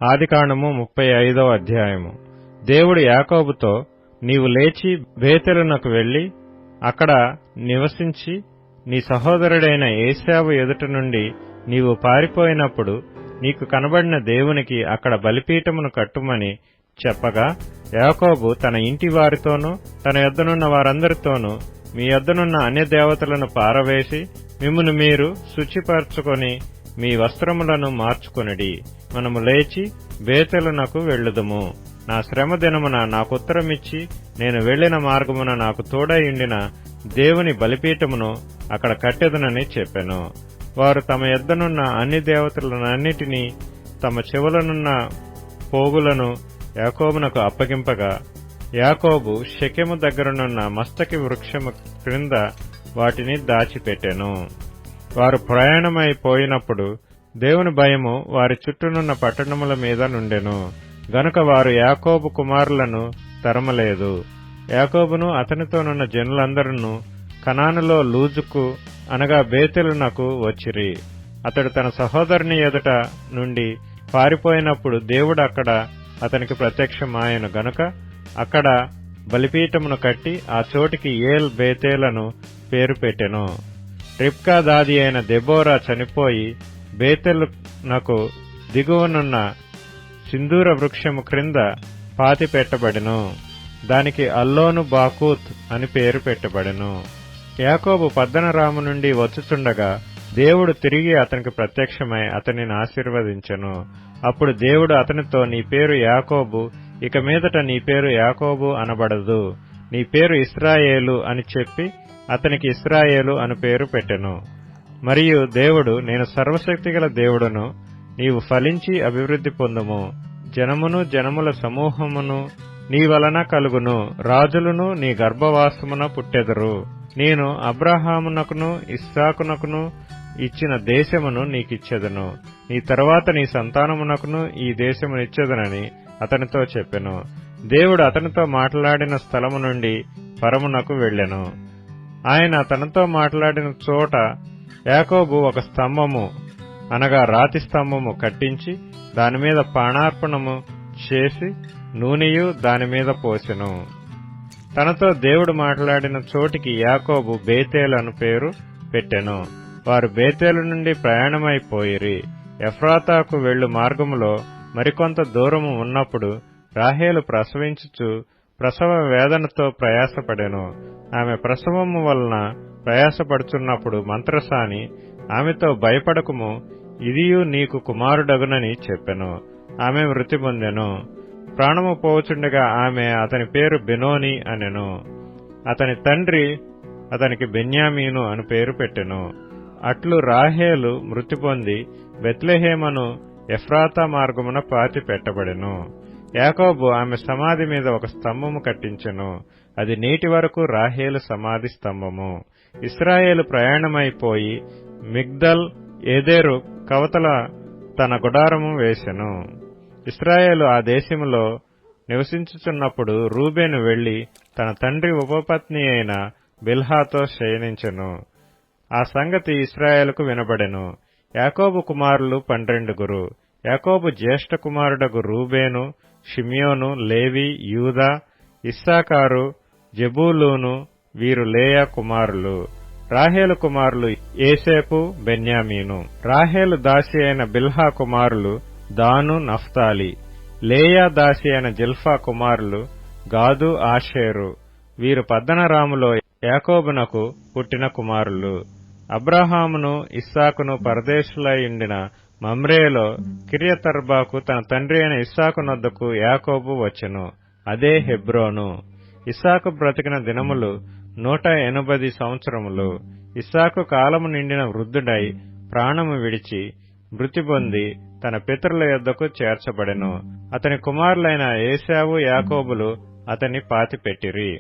ఆదికాండము 35వ అధ్యాయము. దేవుడు యాకోబుతో, నీవు లేచి బేతేలునకు వెళ్లి అక్కడ నివసించి నీ సహోదరుడైన ఏశావు ఎదుట నుండి నీవు పారిపోయినప్పుడు నీకు కనబడిన దేవునికి అక్కడ బలిపీఠమును కట్టుమని చెప్పగా, యాకోబు తన ఇంటి వారితోనూ తన యొద్దనున్న వారందరితోనూ మీ యొద్దనున్న అన్య దేవతలను పారవేసి మిమ్మును మీరు శుచిపరచుకొని మీ వస్త్రములను మార్చుకొనిడి. మనము లేచి బేతేలునకు వెళ్ళుదుము. నా శ్రమ దినమున నాకుత్తరమిచ్చి నేను వెళ్లిన మార్గమున నాకు తోడయుండిన దేవుని బలిపీఠమును అక్కడ కట్టెదనని చెప్పెను. వారు తమ యొద్దనున్న అన్ని దేవతలనన్నిటినీ తమ చెవులనున్న పోగులను యాకోబునకు అప్పగింపగా, యాకోబు షెకెము దగ్గరనున్న మస్తకి వృక్షము క్రింద వాటిని దాచిపెట్టెను. వారు ప్రయాణమైపోయినప్పుడు దేవుని భయము వారి చుట్టూనున్న పట్టణముల మీద నుండెను గనుక వారు యాకోబు కుమారులను తరమలేదు. యాకోబును అతనితోనున్న జనులందరూ కనానులో లూజుకు అనగా బేతేలునకు వచ్చిరి. అతడు తన సహోదరుని ఎదుట నుండి పారిపోయినప్పుడు దేవుడు అక్కడ అతనికి ప్రత్యక్షమాయెను గనుక అక్కడ బలిపీఠమును కట్టి ఆ చోటికి ఏల్ బేతేలను పేరు పెట్టెను. రిబ్కా దాది అయిన దెబోరా చనిపోయి బేతేలునకు దిగువనున్న సింధూర వృక్షము క్రింద పాతి పెట్టబడెను. దానికి అల్లోను బాకూత్ అని పేరు పెట్టబడెను. యాకోబు పద్దనరాము నుండి వచ్చుచుండగా దేవుడు తిరిగి అతనికి ప్రత్యక్షమై అతనిని ఆశీర్వదించెను. అప్పుడు దేవుడు అతనితో, నీ పేరు యాకోబు, ఇక మీదట నీ పేరు యాకోబు అనబడదు, నీ పేరు ఇశ్రాయేలు అని చెప్పి అతనికి ఇశ్రాయేలు అని పేరు పెట్టెను. మరియు దేవుడు, నేను సర్వశక్తిగల దేవుడను, నీవు ఫలించి అభివృద్ధి పొందుము, జనమును జనముల సమూహమును నీ వలన కలుగును, రాజులను నీ గర్భవాసమున పుట్టెదరు. నేను అబ్రహామునకును ఇస్సాకునకును ఇచ్చిన దేశమును నీకిచ్చెదను, నీ తరువాత నీ సంతానమునకును ఈ దేశమునిచ్చెదనని అతనితో చెప్పెను. దేవుడు అతనితో మాట్లాడిన స్థలము నుండి పరమునకు వెళ్ళెను. ఆయన తనతో మాట్లాడిన చోట యాకోబు ఒక స్తంభము అనగా రాతి స్తంభము కట్టించి దానిమీద పానార్పణము చేసి నూనెయు దానిమీద పోసెను. తనతో దేవుడు మాట్లాడిన చోటికి యాకోబు బేతేలు అను పేరు పెట్టెను. వారు బేతేలు నుండి ప్రయాణమైపోయిరి. ఎఫ్రాతాకు వెళ్ళు మార్గములో మరికొంత దూరము ఉన్నప్పుడు రాహేలు ప్రసవించుచు ప్రసవ వేదనతో ప్రయాసపడెను. ఆమె ప్రసవము వలన ప్రయాసపడుచున్నప్పుడు మంత్రసాని ఆమెతో, భయపడకుము, ఇదియు నీకు కుమారుడగునని చెప్పెను. ఆమె మృతి పొందెను. ప్రాణము పోవుచుండగా ఆమె అతని పేరు బెనోని అనెను. అతని తండ్రి అతనికి బెన్యామీను అని పేరు పెట్టెను. అట్లు రాహేలు మృతి పొంది బెత్లెహేమను ఎఫ్రాతా మార్గమున పాతి పెట్టబడెను. యాకోబు ఆమె సమాధి మీద ఒక స్తంభము కట్టించెను. అది నేటి వరకు రాహేలు సమాధి స్తంభము. ఇశ్రాయేలు ప్రయాణమైపోయి మిగ్దల్ ఏదెరు కవతల తన గుడారము వేసెను. ఇశ్రాయేలు ఆ దేశములో నివసించుచున్నప్పుడు రూబేను వెళ్లి తన తండ్రి ఉపపత్ని అయిన బిల్హాతో శయనించెను. ఆ సంగతి ఇశ్రాయేలుకు వినబడెను. యాకోబు కుమారులు 12. యాకోబు జ్యేష్ఠ కుమారుడగు రూబేను, షిమ్యోను, లేవి, యూదా, ఇస్సాకారు, జెబూలూను వీరు లేయా కుమారులు. రాహేలు కుమారులు ఏసేపు, బెన్యామీను. రాహేలు దాసి అయిన బిల్హా కుమారులు దాను, నఫ్తాలి. లేయా దాసి అయిన జిల్ఫా కుమారులు గాదు, ఆషేరు. వీరు పద్దనరాములో యాకోబునకు పుట్టిన కుమారులు. అబ్రహామును ఇస్సాకును పరదేశులయుండిన మమ్రేలో కిర్యతర్బాకు తన తండ్రి అయిన ఇస్సాకు నొద్దకు యాకోబు వచ్చెను. అదే హెబ్రోను. ఇస్సాకు బ్రతికిన దినములు 180 సంవత్సరములు. ఇస్సాకు కాలము నిండిన వృద్ధుడై ప్రాణము విడిచి మృతి పొంది తన పితరుల యొద్దకు చేర్చబడెను. అతని కుమారులైన ఏశావు, యాకోబులు అతన్ని పాతిపెట్టిరి.